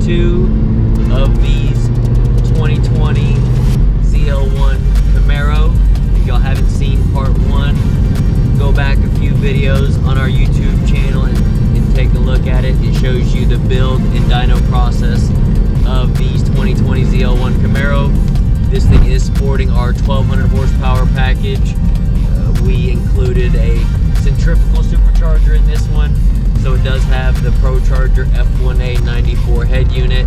Two of these 2020 ZL1 Camaro. If y'all haven't seen part one, go back a few videos on our YouTube channel and take a look at it. It shows you the build and dyno process of these 2020 ZL1 Camaro. This thing is sporting our 1200 horsepower package. We included a centrifugal supercharger in this one. So it does have the ProCharger F1A 94 head unit.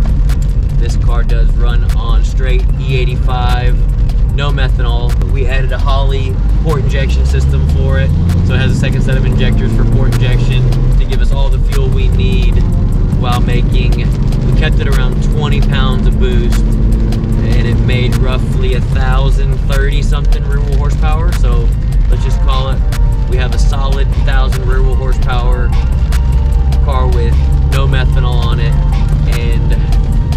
This car does run on straight E85, no methanol. We added a Holley port injection system for it. So it has a second set of injectors for port injection to give us all the fuel we need while making, we kept it around 20 pounds of boost, and it made roughly 1,030 something rear wheel horsepower. So let's just call it, we have a solid 1,000 rear wheel horsepower car with no methanol on it. And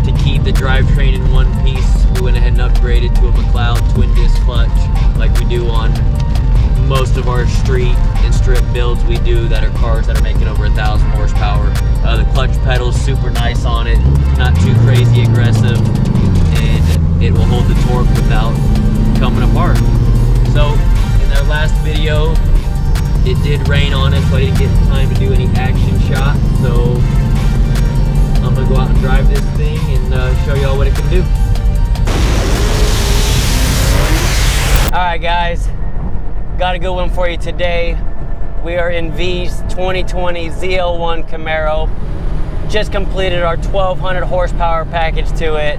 to keep the drivetrain in one piece, we went ahead and upgraded to a McLeod twin disc clutch like we do on most of our street and strip builds we do that are cars that are making over 1,000 horsepower. The clutch pedal's super nice on it, not too crazy aggressive, and it will hold the torque without coming apart. So in our last video, it did rain on it, so I didn't get time to do any action shots. So I'm gonna go out and drive this thing and show y'all what it can do. All right, guys, got a good one for you today. We are in V's 2020 ZL1 Camaro. Just completed our 1,200 horsepower package to it,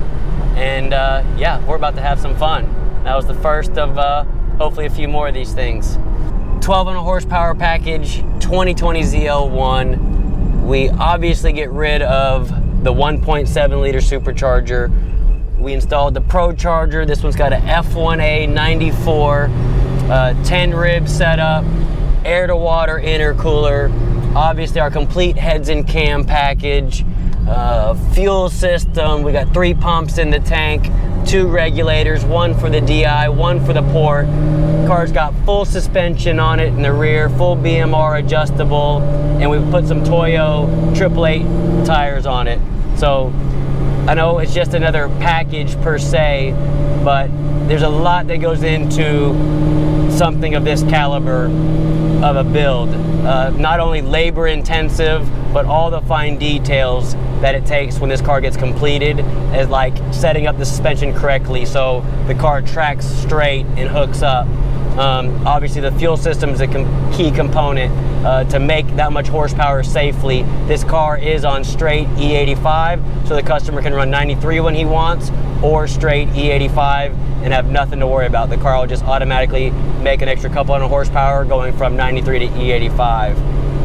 and yeah, we're about to have some fun. That was the first of hopefully a few more of these things. 1,200 horsepower package, 2020 ZL1. We obviously get rid of the 1.7 liter supercharger. We installed the ProCharger. This one's got a F1A 94, 10 rib setup, air to water intercooler. Obviously our complete heads and cam package, fuel system. We got 3 pumps in the tank, 2 regulators, 1 for the DI, 1 for the port. Car's got full suspension on it in the rear, full BMR adjustable, and we put some Toyo 888 tires on it. So I know it's just another package per se, but there's a lot that goes into something of this caliber of a build. Not only labor intensive, but all the fine details that it takes when this car gets completed, is like setting up the suspension correctly so the car tracks straight and hooks up. Obviously the fuel system is a key component to make that much horsepower safely. This car is on straight E85, so the customer can run 93 when he wants, or straight E85 and have nothing to worry about. The car will just automatically make an extra couple hundred horsepower going from 93 to E85.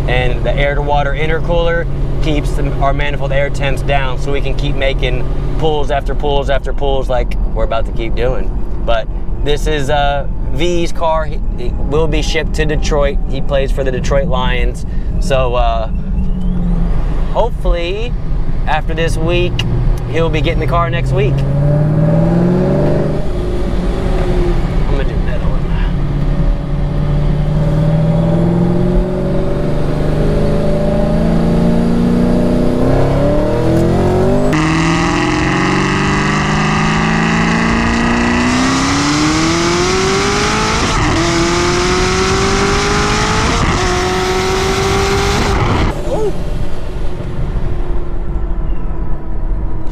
And the air to water intercooler keeps our manifold air temps down so we can keep making pulls after pulls after pulls like we're about to keep doing. But this is V's car. He will be shipped to Detroit. He plays for the Detroit Lions. So hopefully after this week, he'll be getting the car next week. I'm gonna do that on.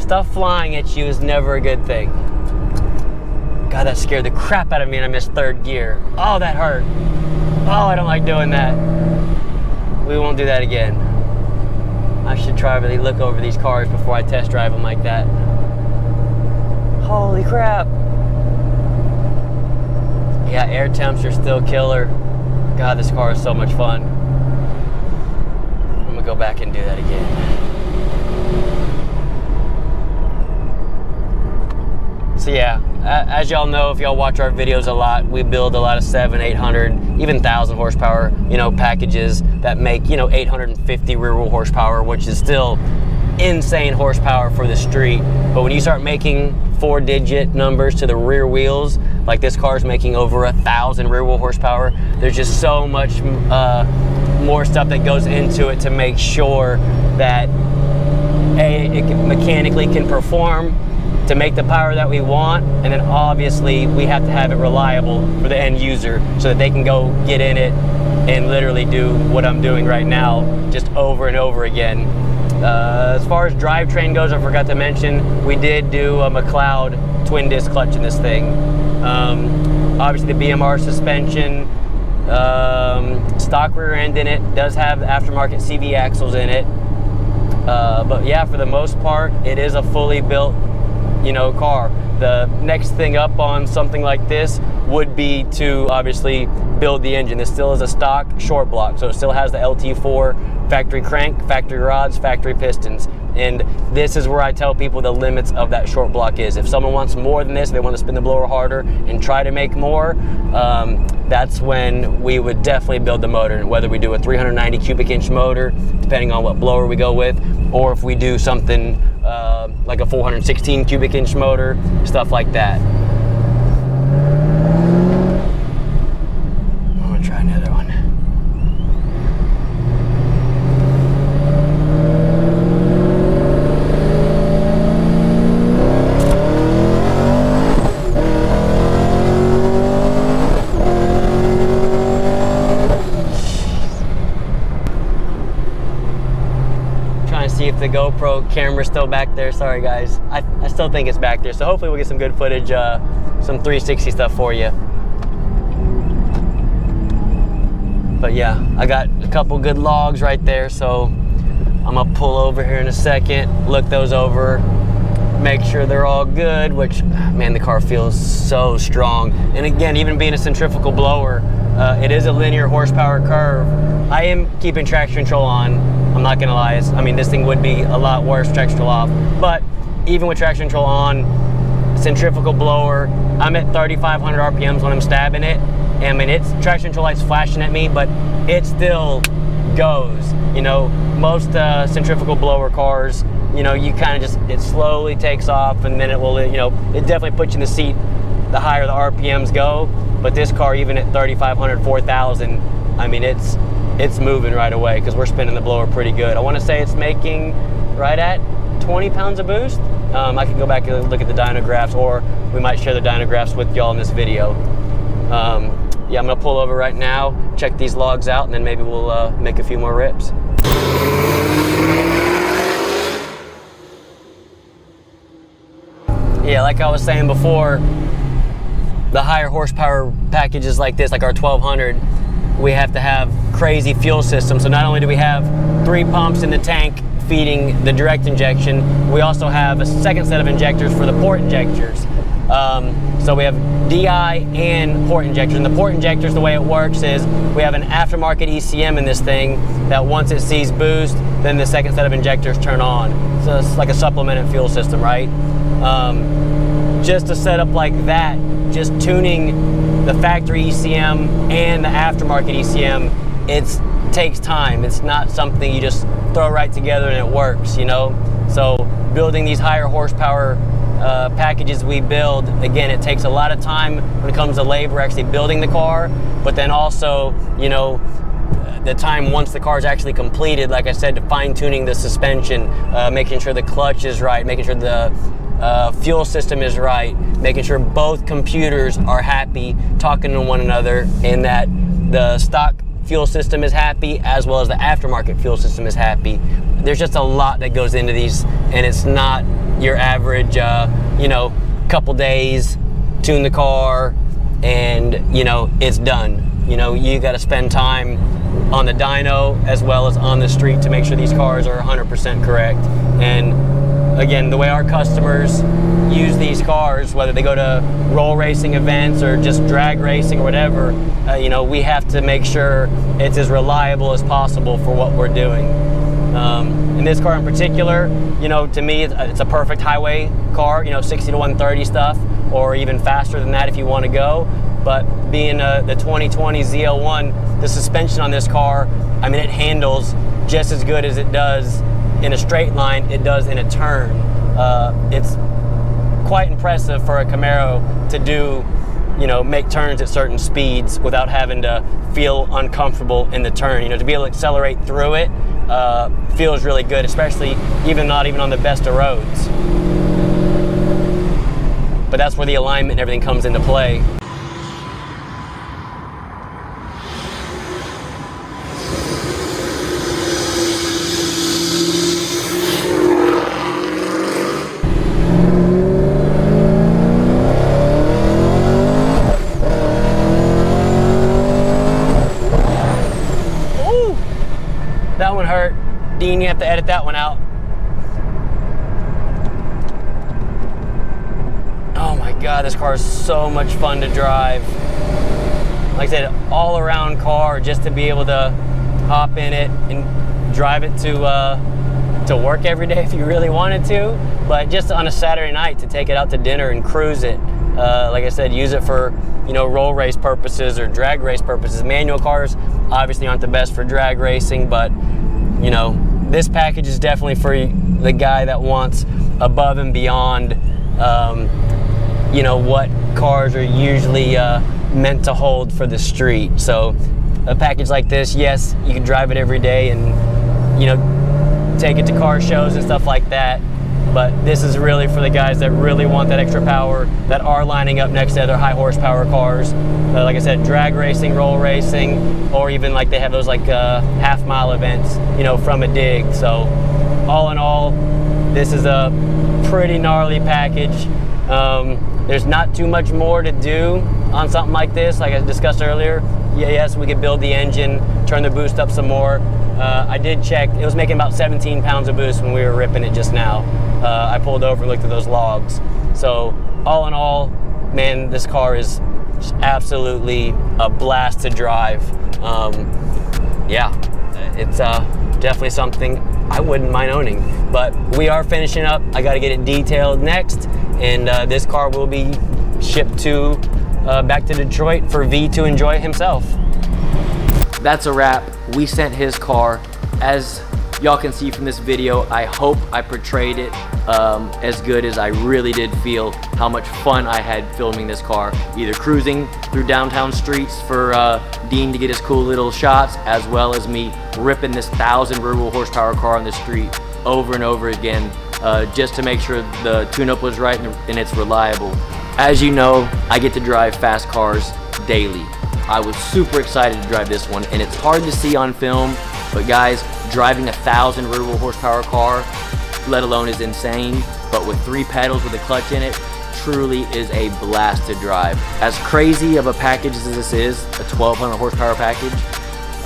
Stuff flying at you is never a good thing. God, that scared the crap out of me and I missed third gear. Oh, that hurt. Oh, I don't like doing that. We won't do that again. I should try to really look over these cars before I test drive them like that. Holy crap. Yeah, air temps are still killer. God, this car is so much fun. I'm gonna go back and do that again. So yeah, as y'all know, if y'all watch our videos a lot, we build a lot of 700, 800, even 1,000 horsepower, you know, packages that make, you know, 850 rear wheel horsepower, which is still insane horsepower for the street. But when you start making 4-digit numbers to the rear wheels, like this car is making over 1,000 rear wheel horsepower, there's just so much more stuff that goes into it to make sure that it mechanically can perform to make the power that we want, and then obviously we have to have it reliable for the end user so that they can go get in it and literally do what I'm doing right now just over and over again. As far as drivetrain goes, I forgot to mention, we did do a McLeod twin disc clutch in this thing. Obviously the BMR suspension, stock rear end in it, does have aftermarket CV axles in it. But yeah, for the most part, it is a fully built, you know, car. The next thing up on something like this would be to obviously build the engine. This still is a stock short block, so it still has the LT4 factory crank, factory rods, factory pistons. And this is where I tell people the limits of that short block is. If someone wants more than this, they want to spin the blower harder and try to make more, that's when we would definitely build the motor. Whether we do a 390 cubic inch motor, depending on what blower we go with, or if we do something like a 416 cubic inch motor, stuff like that. I'm gonna try another one. See if the GoPro camera's still back there. Sorry guys, I still think it's back there, so hopefully we'll get some good footage, some 360 stuff for you. But yeah, I got a couple good logs right there, so I'm gonna pull over here in a second, look those over, make sure they're all good, which, man, the car feels so strong. And again, even being a centrifugal blower, it is a linear horsepower curve. I am keeping traction control on. I'm not gonna lie, I mean, this thing would be a lot worse traction control off, but even with traction control on, centrifugal blower, I'm at 3,500 RPMs when I'm stabbing it. I mean, it's traction control lights flashing at me, but it still goes. You know, most centrifugal blower cars, you know, you kind of just, it slowly takes off, and then it will, you know, it definitely puts you in the seat the higher the RPMs go. But this car, even at 3,500, 4,000, I mean, it's moving right away because we're spinning the blower pretty good. I want to say it's making right at 20 pounds of boost. I can go back and look at the dyno graphs, or we might share the dyno graphs with y'all in this video. Yeah, I'm gonna pull over right now, check these logs out, and then maybe we'll make a few more rips. Yeah, like I was saying before, the higher horsepower packages like this, like our 1200, we have to have crazy fuel systems. So not only do we have 3 pumps in the tank feeding the direct injection, we also have a second set of injectors for the port injectors. So we have DI and port injectors. And the port injectors, the way it works is we have an aftermarket ECM in this thing that once it sees boost, then the second set of injectors turn on. So it's like a supplemented fuel system, right? Just a setup like that, just tuning the factory ECM and the aftermarket ECM, it takes time. It's not something you just throw right together and it works, you know? So building these higher horsepower packages we build, again, it takes a lot of time when it comes to labor actually building the car, but then also, you know, the time once the car is actually completed, like I said, to fine-tuning the suspension, making sure the clutch is right, making sure the fuel system is right, making sure both computers are happy, talking to one another, and that the stock fuel system is happy as well as the aftermarket fuel system is happy. There's just a lot that goes into these, and it's not your average, you know, couple days, tune the car, and, you know, it's done. You know, you got to spend time on the dyno as well as on the street to make sure these cars are 100% correct. And again, the way our customers use these cars, whether they go to roll racing events or just drag racing or whatever, you know, we have to make sure it's as reliable as possible for what we're doing. In this car in particular, you know, to me, it's a perfect highway car, you know, 60 to 130 stuff. or even faster than that if you want to go. But being the 2020 ZL1, the suspension on this car, I mean, it handles just as good as it does in a straight line, it does in a turn. It's quite impressive for a Camaro to do, you know, make turns at certain speeds without having to feel uncomfortable in the turn. You know, to be able to accelerate through it feels really good, especially not even on the best of roads. But that's where the alignment and everything comes into play. That one hurt. Dean, you have to edit that one out. Oh my God, this car is so much fun to drive. Like I said, all around car, just to be able to hop in it and drive it to work every day if you really wanted to. But just on a Saturday night to take it out to dinner and cruise it. Like I said, use it for, you know, roll race purposes or drag race purposes. Manual cars obviously aren't the best for drag racing, but you know, this package is definitely for the guy that wants above and beyond, you know, what cars are usually meant to hold for the street. So a package like this, yes, you can drive it every day and, you know, take it to car shows and stuff like that. But this is really for the guys that really want that extra power, that are lining up next to other high horsepower cars. Like I said, drag racing, roll racing, or even like they have those like half-mile events, you know, from a dig. So all in all, this is a pretty gnarly package. There's not too much more to do on something like this. Like I discussed earlier, yes, we could build the engine, turn the boost up some more. I did check, it was making about 17 pounds of boost when we were ripping it just now. I pulled over and looked at those logs. So all in all, man, this car is just absolutely a blast to drive. Yeah, it's definitely something I wouldn't mind owning. But we are finishing up. I got to get it detailed next, and this car will be shipped to back to Detroit for V to enjoy himself. That's a wrap. We sent his car. As y'all can see from this video, I hope I portrayed it as good as I really did feel how much fun I had filming this car, either cruising through downtown streets for Dean to get his cool little shots, as well as me ripping this 1,000 rear-wheel horsepower car on the street over and over again, just to make sure the tune-up was right and it's reliable. As you know, I get to drive fast cars daily. I was super excited to drive this one, and it's hard to see on film, but guys, driving 1,000 rear-wheel horsepower car, let alone, is insane. But with 3 pedals with a clutch in it, truly is a blast to drive. As crazy of a package as this is, a 1,200 horsepower package,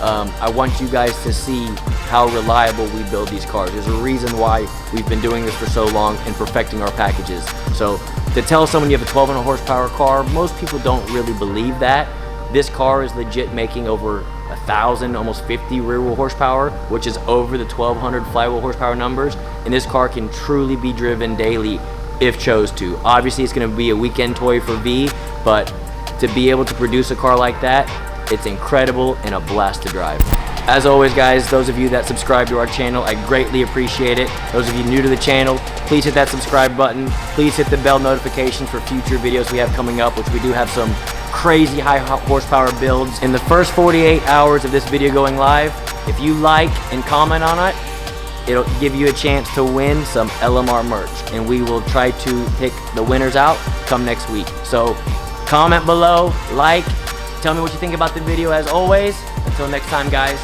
I want you guys to see how reliable we build these cars. There's a reason why we've been doing this for so long and perfecting our packages. So to tell someone you have a 1,200 horsepower car, most people don't really believe that. This car is legit making over 1,000, almost 50 rear-wheel horsepower, which is over the 1,200 flywheel horsepower numbers, and this car can truly be driven daily if chose to. Obviously, it's going to be a weekend toy for V, but to be able to produce a car like that, it's incredible and a blast to drive. As always, guys, those of you that subscribe to our channel, I greatly appreciate it. Those of you new to the channel, please hit that subscribe button. Please hit the bell notifications for future videos we have coming up, which we do have some crazy high horsepower builds. In the first 48 hours of this video going live, if you like and comment on it, it'll give you a chance to win some LMR merch, and we will try to pick the winners out come next week. So comment below, like, tell me what you think about the video. As always, until next time, guys.